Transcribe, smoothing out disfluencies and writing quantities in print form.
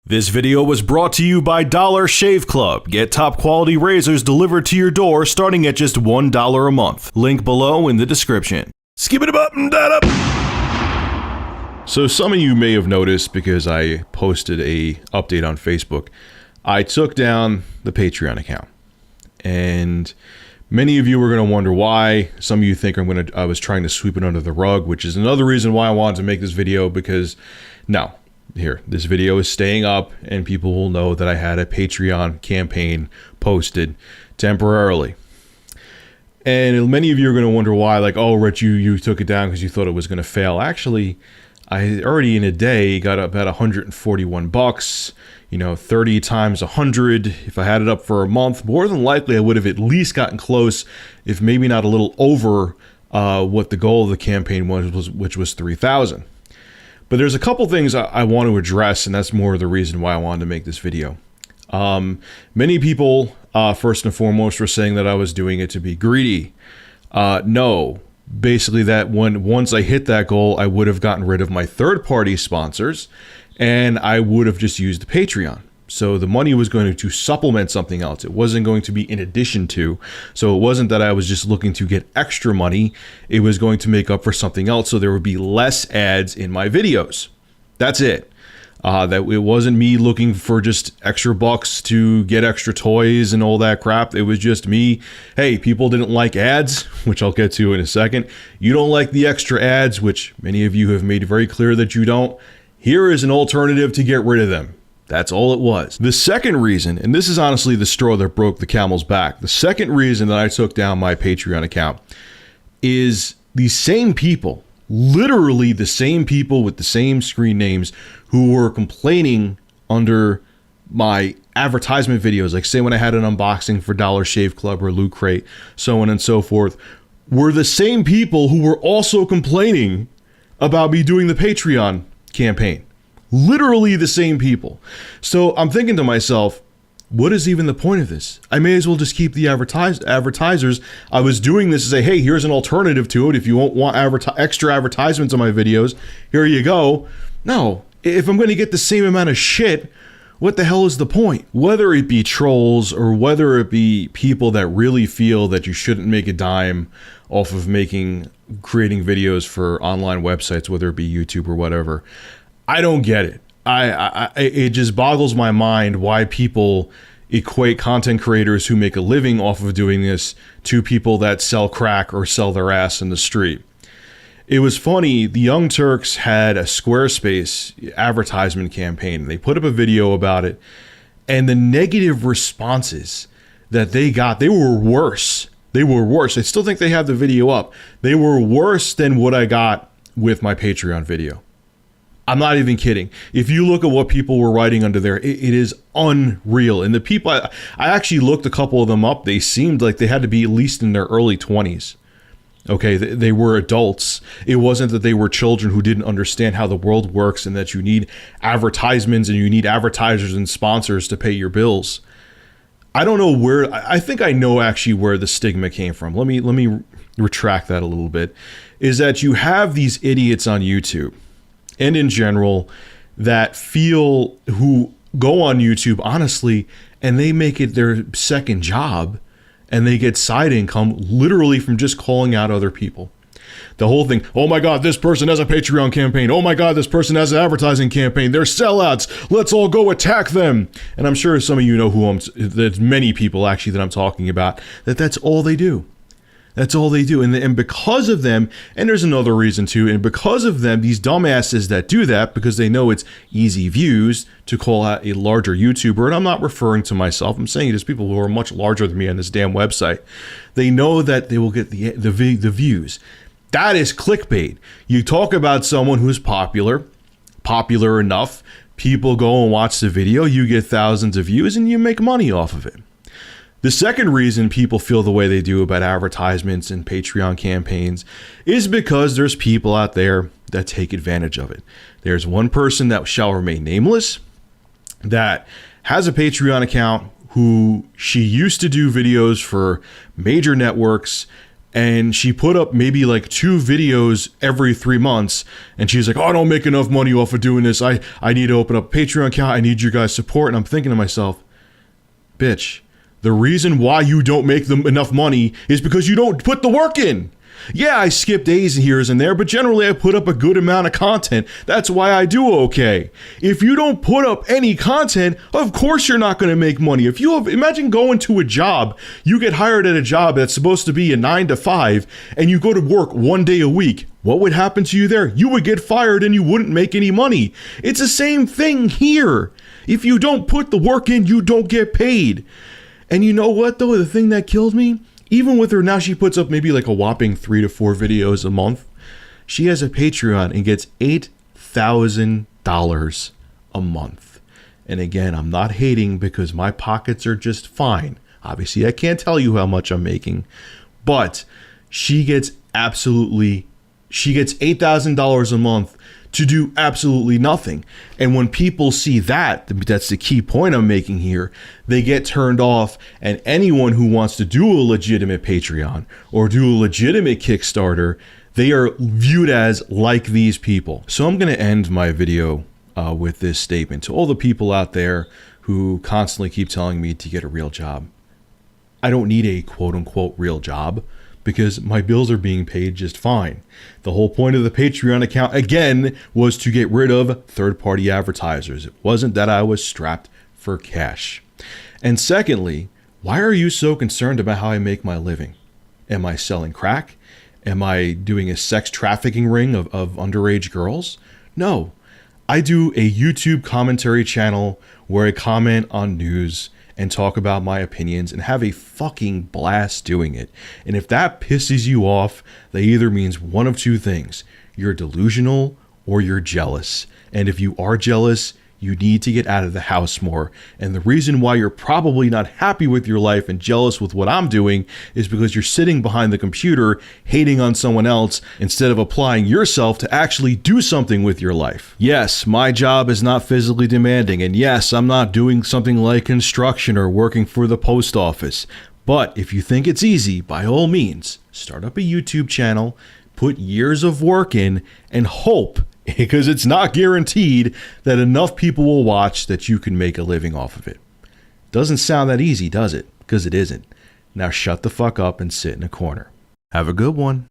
This video was brought to you by Dollar Shave Club. Get top quality razors delivered to your door starting at just $1 a month. Link below in the description. Skip it up and that up. So some of you may have noticed, because I posted a update on Facebook, I took down the Patreon account. And many of you are going to wonder why. Some of you think I was trying to sweep it under the rug, which is another reason why I wanted to make this video, because no. Here, this video is staying up and people will know that I had a Patreon campaign posted temporarily. And many of you are going to wonder why, like, oh, Rich, you took it down because you thought it was going to fail. Actually, I already in a day got about 141 bucks, 30 times 100. If I had it up for a month, more than likely I would have at least gotten close, if maybe not a little over what the goal of the campaign was, which was 3,000. But there's a couple things I want to address, and that's more the reason why I wanted to make this video. Many people, first and foremost, were saying that I was doing it to be greedy. No. Basically, that once I hit that goal, I would have gotten rid of my third-party sponsors, and I would have just used the Patreon. So the money was going to supplement something else. It wasn't going to be in addition to. So it wasn't that I was just looking to get extra money. It was going to make up for something else. So there would be less ads in my videos. That's it. That it wasn't me looking for just extra bucks to get extra toys and all that crap. It was just me. Hey, people didn't like ads, which I'll get to in a second. You don't like the extra ads, which many of you have made very clear that you don't. Here is an alternative to get rid of them. That's all it was. The second reason, and this is honestly the straw that broke the camel's back, the second reason that I took down my Patreon account is the same people, literally the same people with the same screen names who were complaining under my advertisement videos, like say when I had an unboxing for Dollar Shave Club or Loot Crate, so on and so forth, were the same people who were also complaining about me doing the Patreon campaign. Literally the same people. So I'm thinking to myself, what is even the point of this? I may as well just keep the advertisers. I was doing this to say, hey, here's an alternative to it. If you want extra advertisements on my videos, here you go. No, if I'm going to get the same amount of shit, what the hell is the point? Whether it be trolls or whether it be people that really feel that you shouldn't make a dime off of creating videos for online websites, whether it be YouTube or whatever, I don't get it. It just boggles my mind why people equate content creators who make a living off of doing this to people that sell crack or sell their ass in the street. It was funny, the Young Turks had a Squarespace advertisement campaign. They put up a video about it, and the negative responses that they got, they were worse. They were worse. I still think they have the video up. They were worse than what I got with my Patreon video. I'm not even kidding. If you look at what people were writing under there, it is unreal. And the people, I actually looked a couple of them up. They seemed like they had to be at least in their early 20s. Okay, they were adults. It wasn't that they were children who didn't understand how the world works and that you need advertisements and you need advertisers and sponsors to pay your bills. I don't know where, I think I know actually where the stigma came from. Let me retract that a little bit. Is that you have these idiots on YouTube and in general that who go on YouTube, honestly, and they make it their second job and they get side income literally from just calling out other people. The whole thing, oh my God, this person has a Patreon campaign. Oh my God, this person has an advertising campaign. They're sellouts. Let's all go attack them. And I'm sure some of you know there's many people actually that I'm talking about, that's all they do. That's all they do. And because of them, and there's another reason too, and because of them, these dumbasses that do that, because they know it's easy views to call out a larger YouTuber, and I'm not referring to myself, I'm saying there's people who are much larger than me on this damn website. They know that they will get the views. That is clickbait. You talk about someone who's popular enough, people go and watch the video, you get thousands of views, and you make money off of it. The second reason people feel the way they do about advertisements and Patreon campaigns is because there's people out there that take advantage of it. There's one person that shall remain nameless that has a Patreon account who she used to do videos for major networks, And she put up maybe like 2 videos every 3 months. And she's like, oh, I don't make enough money off of doing this. I need to open up a Patreon account. I need your guys' support. And I'm thinking to myself, bitch, the reason why you don't make enough money is because you don't put the work in. Yeah, I skip days here and there, but generally I put up a good amount of content. That's why I do okay. If you don't put up any content, of course you're not going to make money. Imagine going to a job, you get hired at a job that's supposed to be a 9 to 5, and you go to work 1 day a week. What would happen to you there? You would get fired and you wouldn't make any money. It's the same thing here. If you don't put the work in, you don't get paid. And you know what though? The thing that killed me? Even with her now, she puts up maybe like a whopping 3 to 4 videos a month. She has a Patreon and gets $8,000 a month. And again, I'm not hating because my pockets are just fine. Obviously, I can't tell you how much I'm making, but she gets $8,000 a month to do absolutely nothing. And when people see that, that's the key point I'm making here, they get turned off, and anyone who wants to do a legitimate Patreon or do a legitimate Kickstarter, they are viewed as like these people. So I'm going to end my video with this statement to all the people out there who constantly keep telling me to get a real job. I don't need a quote-unquote real job, because my bills are being paid just fine. The whole point of the Patreon account, again, was to get rid of third-party advertisers. It wasn't that I was strapped for cash. And secondly, why are you so concerned about how I make my living? Am I selling crack? Am I doing a sex trafficking ring of underage girls? No. I do a YouTube commentary channel where I comment on news and talk about my opinions and have a fucking blast doing it. And if that pisses you off, that either means one of 2 things. You're delusional or you're jealous. And if you are jealous, you need to get out of the house more. And the reason why you're probably not happy with your life and jealous with what I'm doing is because you're sitting behind the computer hating on someone else instead of applying yourself to actually do something with your life. Yes, my job is not physically demanding, and yes, I'm not doing something like construction or working for the post office. But if you think it's easy, by all means, start up a YouTube channel, put years of work in, and hope, because it's not guaranteed, that enough people will watch that you can make a living off of it. Doesn't sound that easy, does it? Because it isn't. Now shut the fuck up and sit in a corner. Have a good one.